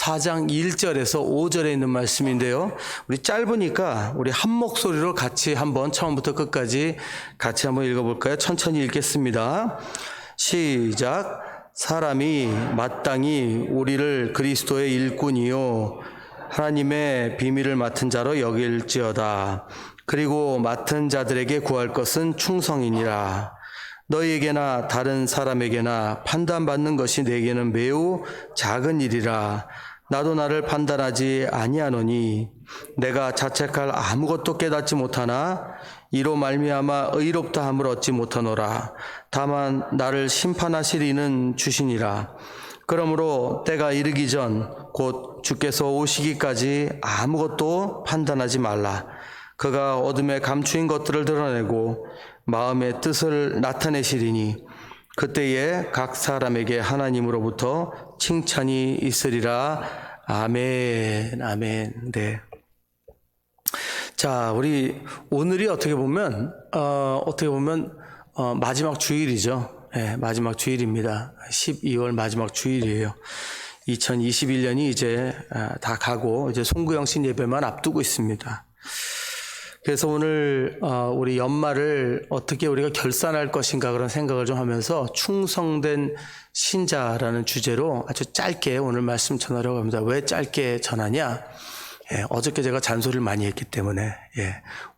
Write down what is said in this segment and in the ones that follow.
4장 1절에서 5절에 있는 말씀인데요. 우리 짧으니까 우리 한 목소리로 같이 한번 처음부터 끝까지 같이 한번 읽어볼까요? 천천히 읽겠습니다. 시작. 사람이 마땅히 우리를 그리스도의 일꾼이요 하나님의 비밀을 맡은 자로 여길지어다. 그리고 맡은 자들에게 구할 것은 충성이니라. 너희에게나 다른 사람에게나 판단받는 것이 내게는 매우 작은 일이라. 나도 나를 판단하지 아니하노니 내가 자책할 아무것도 깨닫지 못하나 이로 말미암아 의롭다함을 얻지 못하노라. 다만 나를 심판하실 이는 주시니라. 그러므로 때가 이르기 전 곧 주께서 오시기까지 아무것도 판단하지 말라. 그가 어둠에 감추인 것들을 드러내고 마음의 뜻을 나타내시리니 그때에 각 사람에게 하나님으로부터 칭찬이 있으리라. 아멘. 아멘. 네. 자, 우리 오늘이 어떻게 보면 마지막 주일이죠. 네, 마지막 주일입니다. 12월 마지막 주일이에요. 2021년이 이제 다 가고 이제 송구영신 예배만 앞두고 있습니다. 그래서 오늘 우리 연말을 어떻게 우리가 결산할 것인가 그런 생각을 좀 하면서 충성된 신자라는 주제로 아주 짧게 오늘 말씀 전하려고 합니다. 왜 짧게 전하냐? 어저께 제가 잔소리를 많이 했기 때문에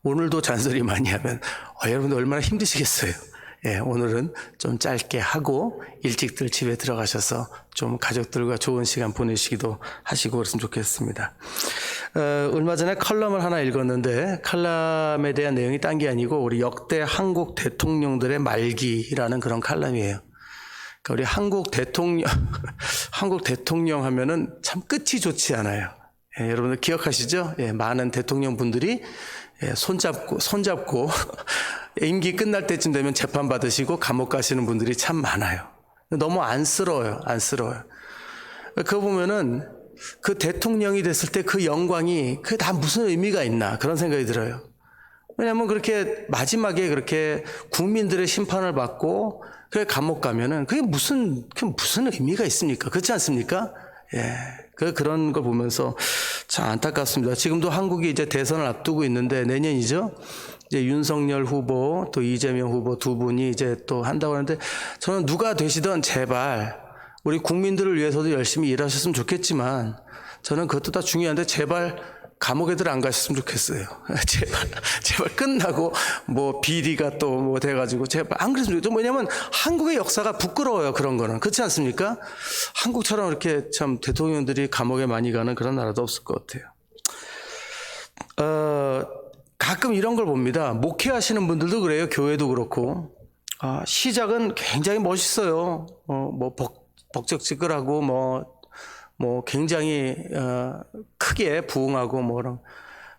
오늘도 잔소리 많이 하면 여러분들 얼마나 힘드시겠어요. 오늘은 좀 짧게 하고 일찍들 집에 들어가셔서 좀 가족들과 좋은 시간 보내시기도 하시고 그랬으면 좋겠습니다. 얼마 전에 칼럼을 하나 읽었는데 칼럼에 대한 내용이 딴 게 아니고 우리 역대 한국 대통령들의 말기라는 그런 칼럼이에요. 그러니까 우리 한국 대통령 하면은 참 끝이 좋지 않아요. 여러분들 기억하시죠? 많은 대통령분들이 손잡고 임기 끝날 때쯤 되면 재판 받으시고 감옥 가시는 분들이 참 많아요. 너무 안쓰러워요. 그거 보면은 그 대통령이 됐을 때 그 영광이 그게 다 무슨 의미가 있나 그런 생각이 들어요. 왜냐하면 그렇게 마지막에 그렇게 국민들의 심판을 받고 그게 감옥 가면은 그게 무슨 의미가 있습니까? 그렇지 않습니까? 그런 걸 보면서 참 안타깝습니다. 지금도 한국이 이제 대선을 앞두고 있는데 내년이죠. 이제 윤석열 후보 또 이재명 후보 두 분이 이제 또 한다고 하는데 저는 누가 되시든 제발 우리 국민들을 위해서도 열심히 일하셨으면 좋겠지만 저는 그것도 다 중요한데 제발 감옥에들 안 가셨으면 좋겠어요. 제발 끝나고 뭐 비리가 또 뭐 돼가지고 제발 안 그랬으면 좋겠어요. 뭐냐면 한국의 역사가 부끄러워요. 그런 거는. 그렇지 않습니까? 한국처럼 이렇게 참 대통령들이 감옥에 많이 가는 그런 나라도 없을 것 같아요. 가끔 이런 걸 봅니다. 목회하시는 분들도 그래요. 교회도 그렇고. 시작은 굉장히 멋있어요. 뭐 벅적지근하고 뭐 굉장히 크게 부흥하고 뭐랑.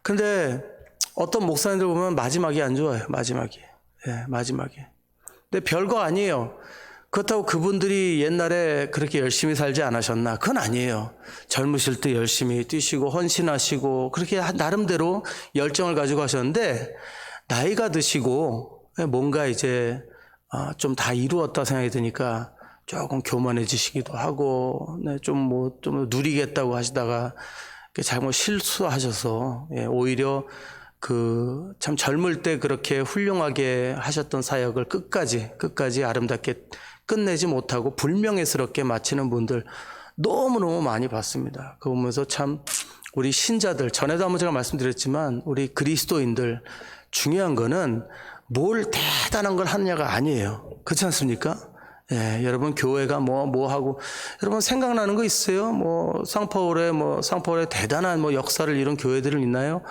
근데 어떤 목사님들 보면 마지막이 안 좋아요. 마지막이. 근데 별거 아니에요. 그렇다고 그분들이 옛날에 그렇게 열심히 살지 않으셨나? 그건 아니에요. 젊으실 때 열심히 뛰시고 헌신하시고 그렇게 나름대로 열정을 가지고 하셨는데 나이가 드시고 뭔가 이제 좀 다 이루었다 생각이 드니까 조금 교만해지시기도 하고 좀 누리겠다고 하시다가 잘못 실수하셔서 오히려 그 참 젊을 때 그렇게 훌륭하게 하셨던 사역을 끝까지 아름답게 끝내지 못하고 불명예스럽게 마치는 분들 너무너무 많이 봤습니다. 그거 보면서 참 우리 신자들, 전에도 한번 제가 말씀드렸지만 우리 그리스도인들 중요한 거는 뭘 대단한 걸 하느냐가 아니에요. 그렇지 않습니까? 여러분 교회가 뭐 하고 여러분 생각나는 거 있어요? 상파울에 대단한 역사를 이룬 교회들은 있나요?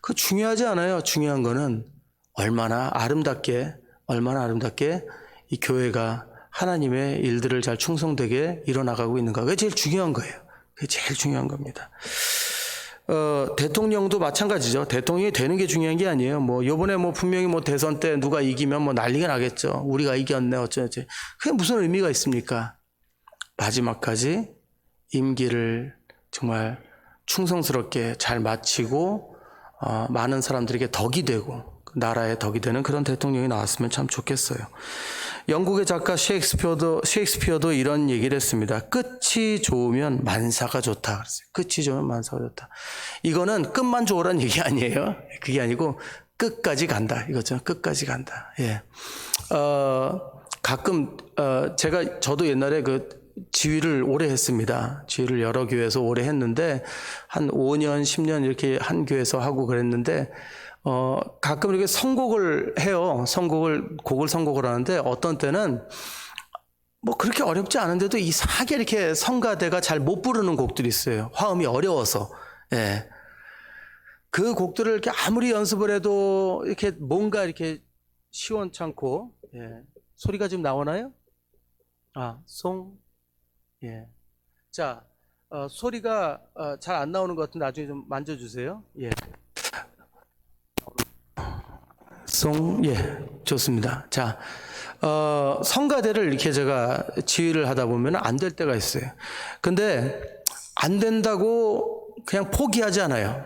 그거 중요하지 않아요. 중요한 거는 얼마나 아름답게 이 교회가 하나님의 일들을 잘 충성되게 이뤄나가고 있는가. 그게 제일 중요한 거예요. 그게 제일 중요한 겁니다. 대통령도 마찬가지죠. 대통령이 되는 게 중요한 게 아니에요. 요번에 분명히 대선 때 누가 이기면 난리가 나겠죠. 우리가 이겼네, 어쩌지. 그게 무슨 의미가 있습니까? 마지막까지 임기를 정말 충성스럽게 잘 마치고, 많은 사람들에게 덕이 되고, 나라의 덕이 되는 그런 대통령이 나왔으면 참 좋겠어요. 영국의 작가 셰익스피어도 이런 얘기를 했습니다. 끝이 좋으면 만사가 좋다 그랬어요. 끝이 좋으면 만사가 좋다. 이거는 끝만 좋으란 얘기 아니에요. 그게 아니고 끝까지 간다 이거죠. 끝까지 간다. 예. 가끔 저도 옛날에 그 지휘를 오래 했습니다. 지휘를 여러 교회에서 오래 했는데 한 5년, 10년 이렇게 한 교회에서 하고 그랬는데 가끔 이렇게 선곡을 해요. 곡을 선곡을 하는데 어떤 때는 뭐 그렇게 어렵지 않은데도 이상하게 이렇게 성가대가 잘 못 부르는 곡들이 있어요. 화음이 어려워서. 예. 그 곡들을 이렇게 아무리 연습을 해도 이렇게 뭔가 이렇게 시원찮고, 예. 소리가 지금 나오나요? 예. 자, 소리가 잘 안 나오는 것 같은데 나중에 좀 만져주세요. 예. 예, 좋습니다. 자, 성가대를 이렇게 제가 지휘를 하다 보면 안 될 때가 있어요. 근데 안 된다고 그냥 포기하지 않아요.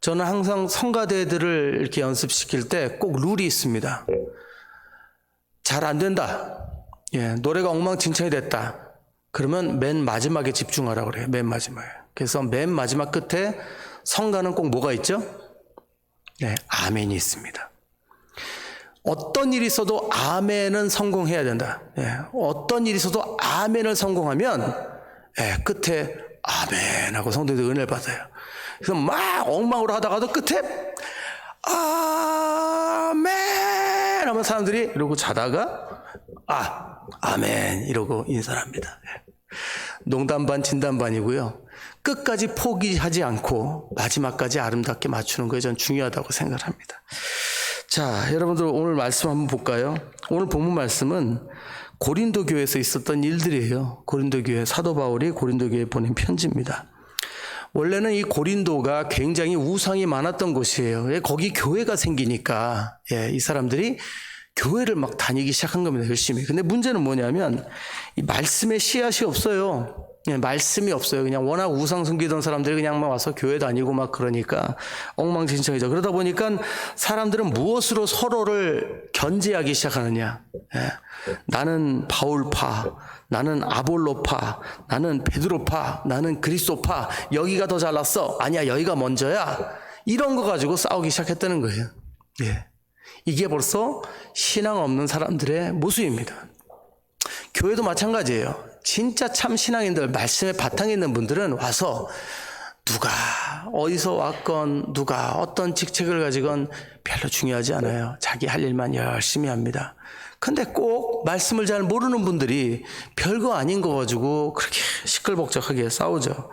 저는 항상 성가대들을 이렇게 연습시킬 때 꼭 룰이 있습니다. 잘 안 된다. 예, 노래가 엉망진창이 됐다. 그러면 맨 마지막에 집중하라고 그래요. 맨 마지막에. 그래서 맨 마지막 끝에 성가는 꼭 뭐가 있죠? 네, 아멘이 있습니다. 어떤 일이 있어도 아멘은 성공해야 된다. 예, 어떤 일이 있어도 아멘을 성공하면 끝에 아멘 하고 성도들이 은혜를 받아요. 그래서 막 엉망으로 하다가도 끝에 아멘 하면 사람들이 이러고 자다가 아멘 이러고 인사를 합니다. 농담 반 진담 반이고요. 끝까지 포기하지 않고 마지막까지 아름답게 맞추는 거에 전 중요하다고 생각을 합니다. 자, 여러분들 오늘 말씀 한번 볼까요? 오늘 본문 말씀은 고린도 교회에서 있었던 일들이에요. 고린도 교회, 사도 바울이 고린도 교회에 보낸 편지입니다. 원래는 이 고린도가 굉장히 우상이 많았던 곳이에요. 거기 교회가 생기니까 이 사람들이 교회를 막 다니기 시작한 겁니다. 열심히. 근데 문제는 뭐냐면 이 말씀에 씨앗이 없어요. 말씀이 없어요. 그냥 워낙 우상 숨기던 사람들이 그냥 막 와서 교회 다니고 막 그러니까 엉망진창이죠. 그러다 보니까 사람들은 무엇으로 서로를 견제하기 시작하느냐. 나는 바울파, 나는 아볼로파, 나는 베드로파, 나는 그리스도파, 여기가 더 잘났어. 아니야, 여기가 먼저야. 이런 거 가지고 싸우기 시작했다는 거예요. 이게 벌써 신앙 없는 사람들의 모습입니다. 교회도 마찬가지예요. 진짜 참 신앙인들, 말씀에 바탕에 있는 분들은 와서 누가 어디서 왔건 누가 어떤 직책을 가지건 별로 중요하지 않아요. 자기 할 일만 열심히 합니다. 근데 꼭 말씀을 잘 모르는 분들이 별거 아닌 거 가지고 그렇게 시끌벅적하게 싸우죠.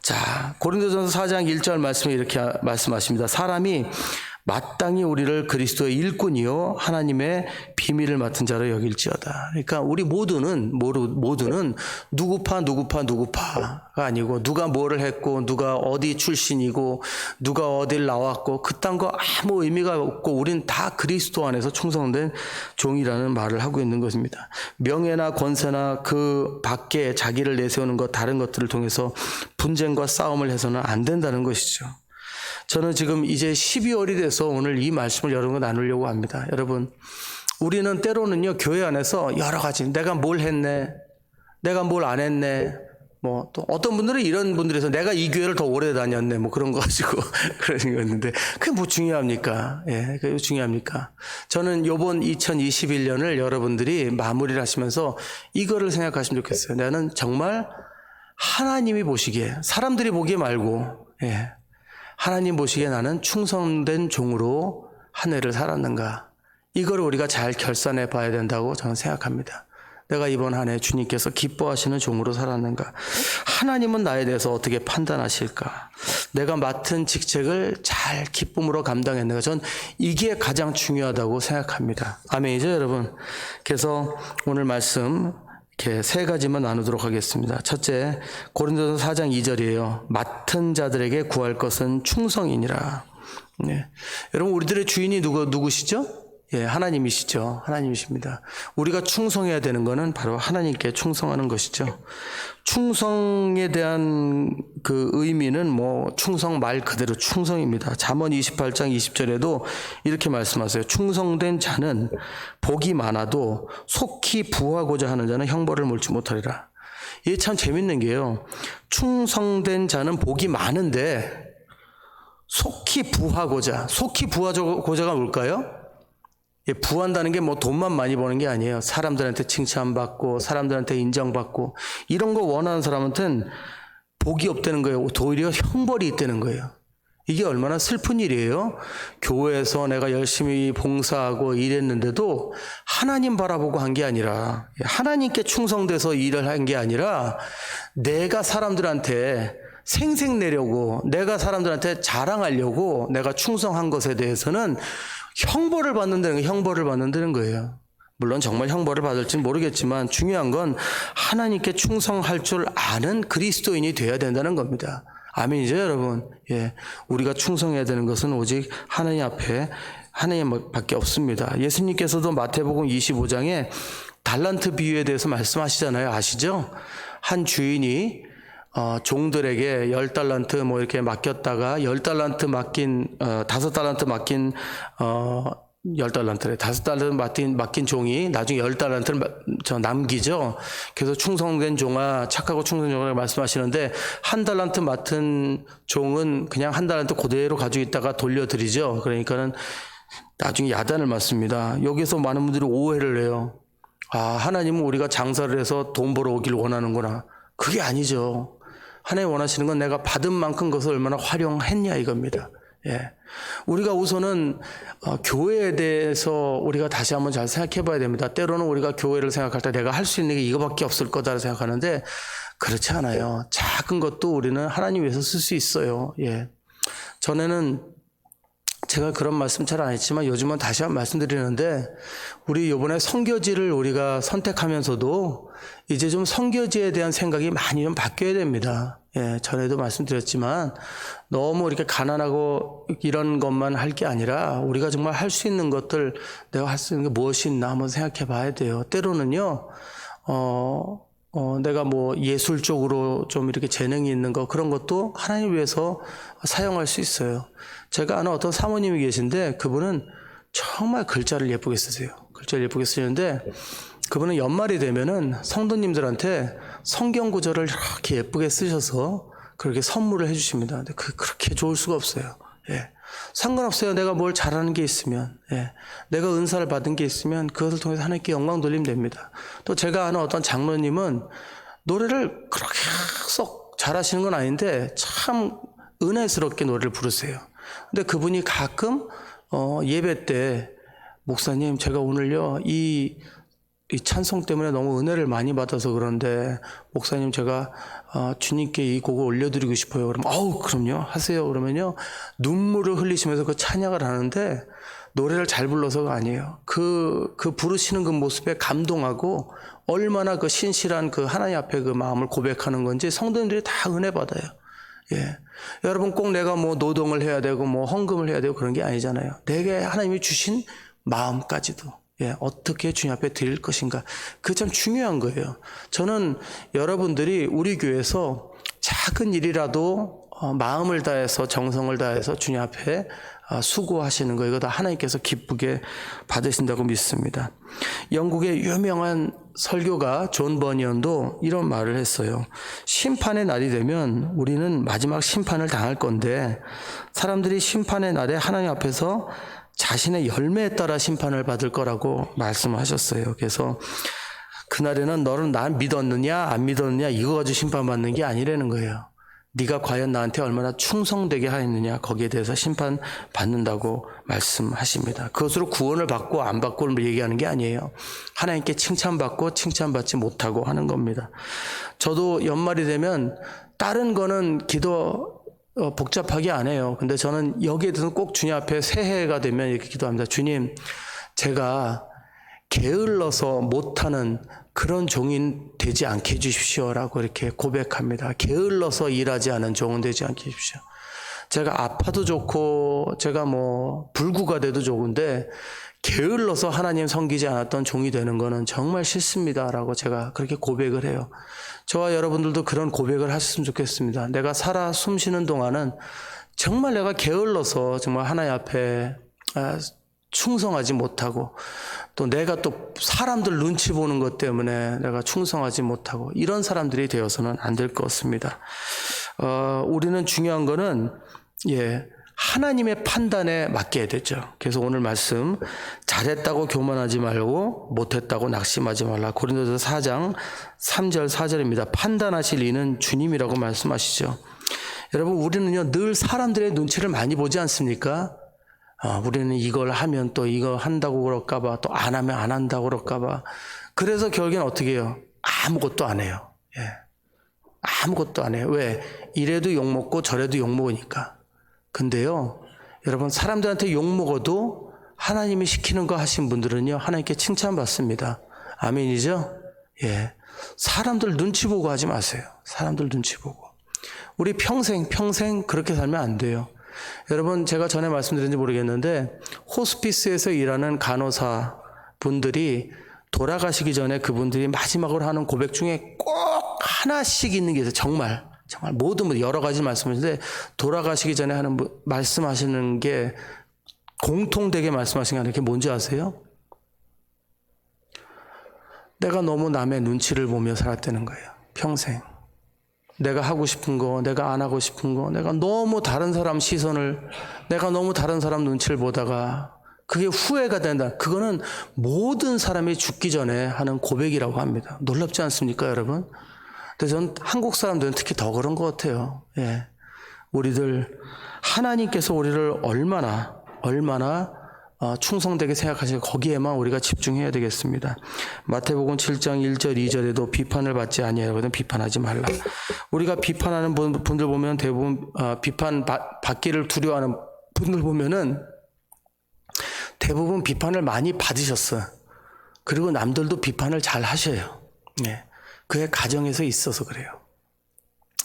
자, 고린도전서 4장 1절 말씀에 이렇게 말씀하십니다. 사람이 마땅히 우리를 그리스도의 일꾼이요 하나님의 비밀을 맡은 자로 여길지어다. 그러니까 우리 모두는 누구파가 아니고 누가 뭐를 했고 누가 어디 출신이고 누가 어딜 나왔고 그딴 거 아무 의미가 없고 우린 다 그리스도 안에서 충성된 종이라는 말을 하고 있는 것입니다. 명예나 권세나 그 밖에 자기를 내세우는 것 다른 것들을 통해서 분쟁과 싸움을 해서는 안 된다는 것이죠. 저는 지금 이제 12월이 돼서 오늘 이 말씀을 여러분과 나누려고 합니다. 여러분, 우리는 때로는요, 교회 안에서 여러 가지, 내가 뭘 했네, 내가 뭘 안 했네, 뭐, 또 어떤 분들은 이런 분들에서 내가 이 교회를 더 오래 다녔네, 뭐 그런 거 가지고 그러는 거였는데, 그게 뭐 중요합니까? 그게 중요합니까? 저는 요번 2021년을 여러분들이 마무리를 하시면서 이거를 생각하시면 좋겠어요. 나는 정말 하나님이 보시기에, 사람들이 보기에 말고, 하나님 보시기에 나는 충성된 종으로 한 해를 살았는가. 이걸 우리가 잘 결산해 봐야 된다고 저는 생각합니다. 내가 이번 한 해 주님께서 기뻐하시는 종으로 살았는가. 하나님은 나에 대해서 어떻게 판단하실까. 내가 맡은 직책을 잘 기쁨으로 감당했는가. 전 이게 가장 중요하다고 생각합니다. 아멘이죠, 여러분. 그래서 오늘 말씀 이렇게 세 가지만 나누도록 하겠습니다. 첫째, 고린도서 4장 2절이에요. 맡은 자들에게 구할 것은 충성이니라. 여러분, 우리들의 주인이 누구시죠? 예, 하나님이시죠. 하나님이십니다. 우리가 충성해야 되는 것은 바로 하나님께 충성하는 것이죠. 충성에 대한 그 의미는 뭐 충성 말 그대로 충성입니다. 잠언 28장 20절에도 이렇게 말씀하세요. 충성된 자는 복이 많아도 속히 부하고자 하는 자는 형벌을 물지 못하리라. 이게 참 재밌는 게요. 충성된 자는 복이 많은데 속히 부하고자가 뭘까요? 예, 부한다는 게 뭐 돈만 많이 버는 게 아니에요. 사람들한테 칭찬받고 사람들한테 인정받고 이런 거 원하는 사람한테는 복이 없다는 거예요. 오히려 형벌이 있다는 거예요. 이게 얼마나 슬픈 일이에요. 교회에서 내가 열심히 봉사하고 일했는데도 하나님 바라보고 한 게 아니라, 하나님께 충성돼서 일을 한 게 아니라 내가 사람들한테 생색내려고, 내가 사람들한테 자랑하려고 내가 충성한 것에 대해서는 형벌을 받는다는 거예요. 물론 정말 형벌을 받을지는 모르겠지만 중요한 건 하나님께 충성할 줄 아는 그리스도인이 되어야 된다는 겁니다. 아멘이죠, 여러분? 예. 우리가 충성해야 되는 것은 오직 하나님 앞에 하나님밖에 없습니다. 예수님께서도 마태복음 25장에 달란트 비유에 대해서 말씀하시잖아요. 아시죠? 한 주인이 종들에게 10달란트 뭐 이렇게 맡겼다가 10달란트 맡긴 5달란트 맡긴 10달란트래. 5달란트 맡긴 종이 나중에 10달란트를 남기죠. 그래서 충성된 종아, 착하고 충성된 종아 말씀하시는데 1달란트 맡은 종은 그냥 1달란트 그대로 가지고 있다가 돌려드리죠. 그러니까는 나중에 야단을 맞습니다. 여기서 많은 분들이 오해를 해요. 아, 하나님은 우리가 장사를 해서 돈 벌어오길 원하는구나. 그게 아니죠. 하나님 원하시는 건 내가 받은 만큼 그것을 얼마나 활용했냐 이겁니다. 예. 우리가 우선은 교회에 대해서 우리가 다시 한번 잘 생각해 봐야 됩니다. 때로는 우리가 교회를 생각할 때 내가 할 수 있는 게 이거밖에 없을 거다 생각하는데 그렇지 않아요. 작은 것도 우리는 하나님 위해서 쓸 수 있어요. 예. 전에는 제가 그런 말씀 잘 안 했지만 요즘은 다시 한번 말씀드리는데 우리 이번에 선교지를 우리가 선택하면서도 이제 좀 선교지에 대한 생각이 많이 좀 바뀌어야 됩니다. 예, 전에도 말씀드렸지만 너무 이렇게 가난하고 이런 것만 할 게 아니라 우리가 정말 할 수 있는 것들, 내가 할 수 있는 게 무엇이 있나 한번 생각해 봐야 돼요. 때로는요, 내가 뭐 예술 쪽으로 좀 이렇게 재능이 있는 거 그런 것도 하나님 위해서 사용할 수 있어요. 제가 아는 어떤 사모님이 계신데 그분은 정말 글자를 예쁘게 쓰세요. 글자를 예쁘게 쓰시는데 그분은 연말이 되면은 성도님들한테 성경 구절을 이렇게 예쁘게 쓰셔서 그렇게 선물을 해주십니다. 근데 그렇게 좋을 수가 없어요. 예. 상관없어요. 내가 뭘 잘하는 게 있으면, 예. 내가 은사를 받은 게 있으면 그것을 통해서 하나님께 영광 돌리면 됩니다. 또 제가 아는 어떤 장로님은 노래를 그렇게 썩 잘하시는 건 아닌데 참 은혜스럽게 노래를 부르세요. 근데 그분이 가끔 예배 때 목사님 제가 오늘요 이 찬송 때문에 너무 은혜를 많이 받아서 그런데 목사님 제가 주님께 이 곡을 올려드리고 싶어요. 그러면 그럼요 하세요. 그러면요 눈물을 흘리시면서 그 찬양을 하는데 노래를 잘 불러서가 아니에요. 그 부르시는 그 모습에 감동하고 얼마나 그 신실한 그 하나님 앞에 그 마음을 고백하는 건지 성도님들이 다 은혜 받아요. 예. 여러분 꼭 내가 뭐 노동을 해야 되고 뭐 헌금을 해야 되고 그런 게 아니잖아요. 내게 하나님이 주신 마음까지도 예, 어떻게 주님 앞에 드릴 것인가. 그게 참 중요한 거예요. 저는 여러분들이 우리 교회에서 작은 일이라도 마음을 다해서 정성을 다해서 주님 앞에 수고하시는 거 이거 다 하나님께서 기쁘게 받으신다고 믿습니다. 영국의 유명한 설교가 존 버니언도 이런 말을 했어요. 심판의 날이 되면 우리는 마지막 심판을 당할 건데 사람들이 심판의 날에 하나님 앞에서 자신의 열매에 따라 심판을 받을 거라고 말씀하셨어요. 그래서 그날에는 너는 나 믿었느냐 안 믿었느냐 이거 가지고 심판받는 게 아니라는 거예요. 네가 과연 나한테 얼마나 충성되게 하였느냐 거기에 대해서 심판받는다고 말씀하십니다. 그것으로 구원을 받고 안 받고를 얘기하는 게 아니에요. 하나님께 칭찬받고 칭찬받지 못하고 하는 겁니다. 저도 연말이 되면 다른 거는 기도 복잡하게 안 해요. 근데 저는 여기에 대해서 꼭 주님 앞에 새해가 되면 이렇게 기도합니다. 주님, 제가 게을러서 못하는 그런 종인 되지 않게 해주십시오라고 이렇게 고백합니다. 게을러서 일하지 않은 종은 되지 않게 해주십시오. 제가 아파도 좋고 제가 뭐 불구가 돼도 좋은데 게을러서 하나님 섬기지 않았던 종이 되는 거는 정말 싫습니다라고 제가 그렇게 고백을 해요. 저와 여러분들도 그런 고백을 하셨으면 좋겠습니다. 내가 살아 숨쉬는 동안은 정말 내가 게을러서 정말 하나님 앞에 충성하지 못하고 또 내가 또 사람들 눈치 보는 것 때문에 내가 충성하지 못하고 이런 사람들이 되어서는 안 될 것 같습니다. 우리는 중요한 거는 하나님의 판단에 맡겨야 되죠. 그래서 오늘 말씀 잘했다고 교만하지 말고 못했다고 낙심하지 말라. 고린도서 4장 3절 4절입니다. 판단하실 이는 주님이라고 말씀하시죠. 여러분 우리는요 늘 사람들의 눈치를 많이 보지 않습니까? 우리는 이걸 하면 또 이거 한다고 그럴까봐 또 안 하면 안 한다고 그럴까봐 그래서 결국엔 어떻게 해요? 아무것도 안 해요. 아무것도 안 해요. 왜? 이래도 욕먹고 저래도 욕먹으니까. 근데요 여러분 사람들한테 욕먹어도 하나님이 시키는 거 하신 분들은요 하나님께 칭찬받습니다. 아멘이죠? 사람들 눈치 보고 하지 마세요. 사람들 눈치 보고. 우리 평생 그렇게 살면 안 돼요. 여러분 제가 전에 말씀드렸는지 모르겠는데 호스피스에서 일하는 간호사 분들이 돌아가시기 전에 그분들이 마지막으로 하는 고백 중에 꼭 하나씩 있는 게 있어요. 정말 모든 분 여러 가지 말씀하시는데 돌아가시기 전에 하는 말씀하시는 게 공통되게 말씀하시는 게 그게 뭔지 아세요? 내가 너무 남의 눈치를 보며 살았다는 거예요. 평생. 내가 하고 싶은 거, 내가 안 하고 싶은 거, 내가 너무 다른 사람 시선을, 내가 너무 다른 사람 눈치를 보다가 그게 후회가 된다. 그거는 모든 사람이 죽기 전에 하는 고백이라고 합니다. 놀랍지 않습니까, 여러분? 근데 전 한국 사람들은 특히 더 그런 것 같아요. 우리들 하나님께서 우리를 얼마나 충성되게 생각하시고 거기에만 우리가 집중해야 되겠습니다. 마태복음 7장 1절 2절에도 비판을 받지 아니하거든 비판하지 말라. 우리가 비판하는 분들 보면 대부분 비판 받기를 두려워하는 분들 보면은 대부분 비판을 많이 받으셨어요. 그리고 남들도 비판을 잘 하셔요. 그의 가정에서 있어서 그래요.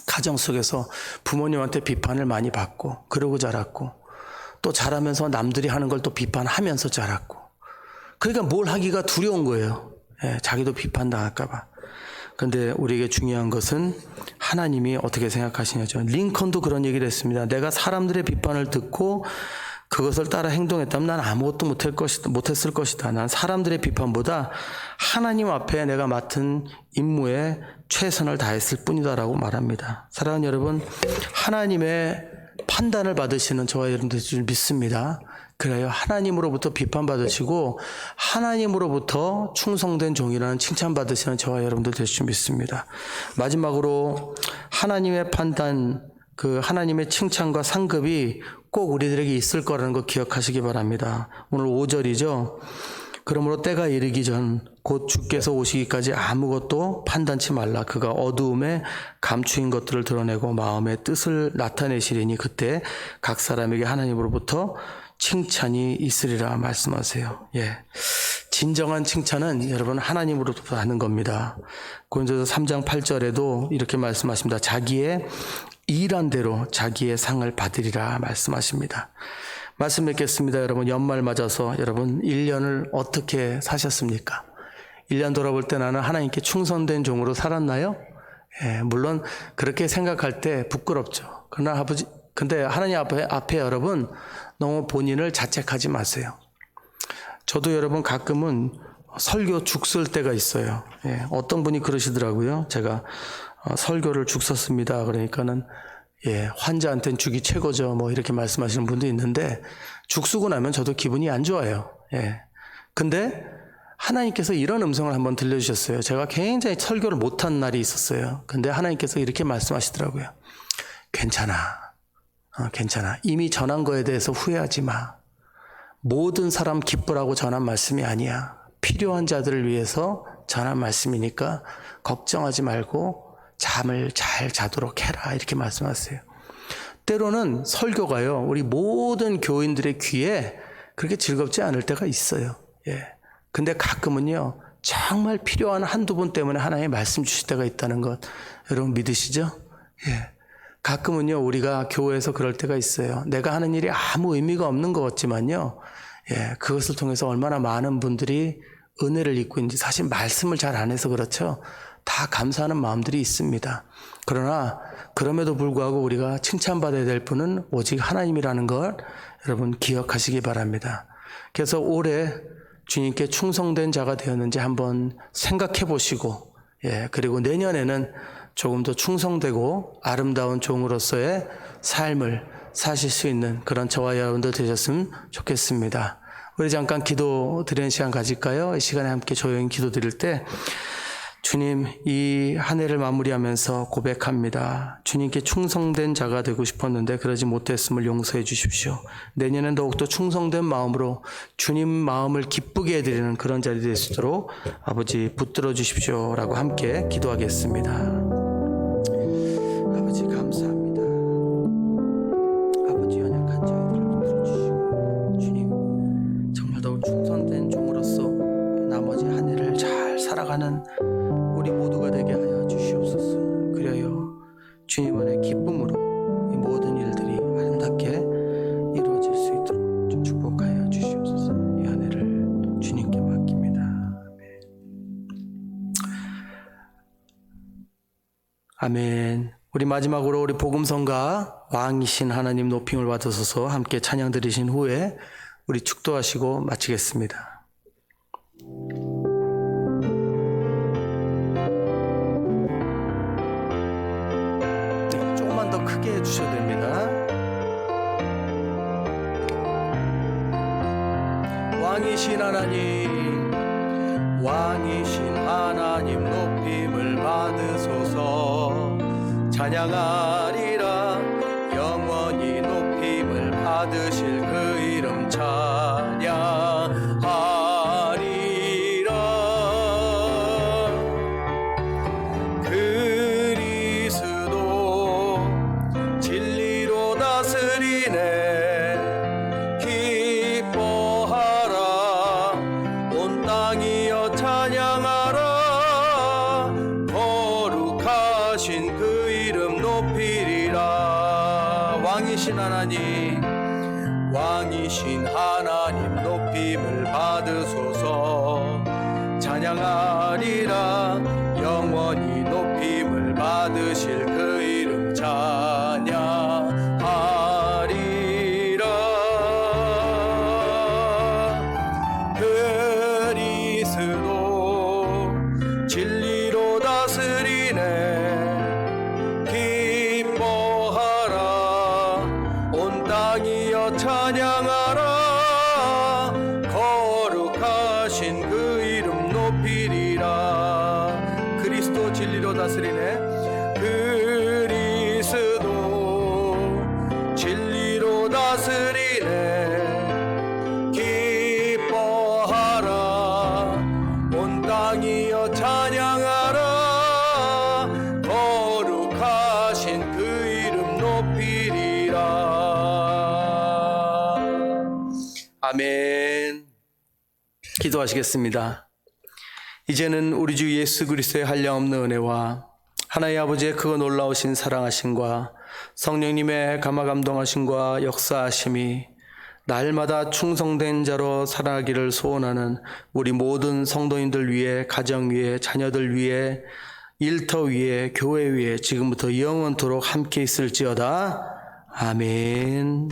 가정 속에서 부모님한테 비판을 많이 받고 그러고 자랐고 또 자라면서 남들이 하는 걸 또 비판하면서 자랐고 그러니까 뭘 하기가 두려운 거예요. 자기도 비판당할까 봐. 그런데 우리에게 중요한 것은 하나님이 어떻게 생각하시냐죠. 링컨도 그런 얘기를 했습니다. 내가 사람들의 비판을 듣고 그것을 따라 행동했다면 난 아무것도 못했을 것이다. 난 사람들의 비판보다 하나님 앞에 내가 맡은 임무에 최선을 다했을 뿐이다라고 말합니다. 사랑하는 여러분, 하나님의 판단을 받으시는 저와 여러분들 줄 믿습니다. 그래요. 하나님으로부터 비판받으시고 하나님으로부터 충성된 종이라는 칭찬받으시는 저와 여러분들 될 줄 믿습니다. 마지막으로 하나님의 판단, 그 하나님의 칭찬과 상급이 꼭 우리들에게 있을 거라는 거 기억하시기 바랍니다. 오늘 5절이죠. 그러므로 때가 이르기 전 곧 주께서 오시기까지 아무것도 판단치 말라. 그가 어두움에 감추인 것들을 드러내고 마음의 뜻을 나타내시리니 그때 각 사람에게 하나님으로부터 칭찬이 있으리라 말씀하세요. 진정한 칭찬은 여러분 하나님으로부터 하는 겁니다. 고린도서 3장 8절에도 이렇게 말씀하십니다. 자기의 일한 대로 자기의 상을 받으리라 말씀하십니다. 말씀 맺겠습니다. 여러분 연말 맞아서 여러분 1년을 어떻게 사셨습니까? 1년 돌아볼 때 나는 하나님께 충성된 종으로 살았나요? 물론 그렇게 생각할 때 부끄럽죠. 그러나 근데 하나님 앞에 여러분 너무 본인을 자책하지 마세요. 저도 여러분 가끔은 설교 죽 쓸 때가 있어요. 어떤 분이 그러시더라고요. 제가 설교를 죽 썼습니다. 그러니까는 환자한테는 죽이 최고죠. 뭐 이렇게 말씀하시는 분도 있는데 죽 쓰고 나면 저도 기분이 안 좋아요. 근데 하나님께서 이런 음성을 한번 들려주셨어요. 제가 굉장히 설교를 못한 날이 있었어요. 근데 하나님께서 이렇게 말씀하시더라고요. 괜찮아. 괜찮아. 이미 전한 거에 대해서 후회하지 마. 모든 사람 기쁘라고 전한 말씀이 아니야. 필요한 자들을 위해서 전한 말씀이니까 걱정하지 말고 잠을 잘 자도록 해라. 이렇게 말씀하세요. 때로는 설교가요, 우리 모든 교인들의 귀에 그렇게 즐겁지 않을 때가 있어요. 근데 가끔은요, 정말 필요한 한두 분 때문에 하나님의 말씀 주실 때가 있다는 것, 여러분 믿으시죠? 가끔은요, 우리가 교회에서 그럴 때가 있어요. 내가 하는 일이 아무 의미가 없는 것 같지만요, 그것을 통해서 얼마나 많은 분들이 은혜를 입고 있는지, 사실 말씀을 잘 안 해서 그렇죠. 다 감사하는 마음들이 있습니다. 그러나 그럼에도 불구하고 우리가 칭찬받아야 될 분은 오직 하나님이라는 걸 여러분 기억하시기 바랍니다. 그래서 올해 주님께 충성된 자가 되었는지 한번 생각해 보시고, 그리고 내년에는 조금 더 충성되고 아름다운 종으로서의 삶을 사실 수 있는 그런 저와 여러분들 되셨으면 좋겠습니다. 우리 잠깐 기도 드리는 시간 가질까요? 이 시간에 함께 조용히 기도 드릴 때, 주님, 이 한 해를 마무리하면서 고백합니다. 주님께 충성된 자가 되고 싶었는데 그러지 못했음을 용서해 주십시오. 내년엔 더욱더 충성된 마음으로 주님 마음을 기쁘게 해드리는 그런 자리 될 수 있도록 아버지 붙들어 주십시오라고 함께 기도하겠습니다. 아버지 감사합니다. 아버지 연약한 저희들을 붙들어 주시고, 주님 정말 더욱 충성된 종으로서 나머지 한 해를 잘 살아가는 우리 모두가 되게 하여 주시옵소서. 그리하여 주님 안의 기쁨으로 이 모든 일들이 아름답게 이루어질 수 있도록 좀 축복하여 주시옵소서. 이 한 해를 주님께 맡깁니다. 아멘. 우리 마지막으로 우리 복음성가 왕이신 하나님 높임을 받으소서 함께 찬양 드리신 후에 우리 축도하시고 마치겠습니다. 조금만 더 크게 해주셔도 됩니다. 왕이신 하나님, 왕이신 하나님 높임을 받으소서. 찬양하리라 영원히 높임을 받으실 그 이름 찬양하리라. 그리스도 진리로 다스리네. 기뻐하라 온 땅이여 찬양하라. 거룩하신 그 이름 높이리라. 왕이신 하나님, 왕이신 하나님 높임을 받으소서. 찬양하리라 영원히 높임을 받으실 그 이름 찬양하리라. 그리스도 진리로 다스리네. 기뻐하라 온 땅이여 찬양하라. 거룩하신 그 이름 높이리라. 그리스도 진리로 다스리네. 그리스도 진리로 다스리네. 기뻐하라 온 땅이여 찬양하라. 거룩하신 그 이름 높이리라. 아멘. 기도하시겠습니다. 이제는 우리 주 예수 그리스도의 한량없는 은혜와 하나님 아버지의 그 놀라우신 사랑하심과 성령님의 감화감동하심과 역사하심이 날마다 충성된 자로 살아가기를 소원하는 우리 모든 성도님들 위해, 가정 위해, 자녀들 위해, 일터 위해, 교회 위해 지금부터 영원토록 함께 있을지어다. 아멘.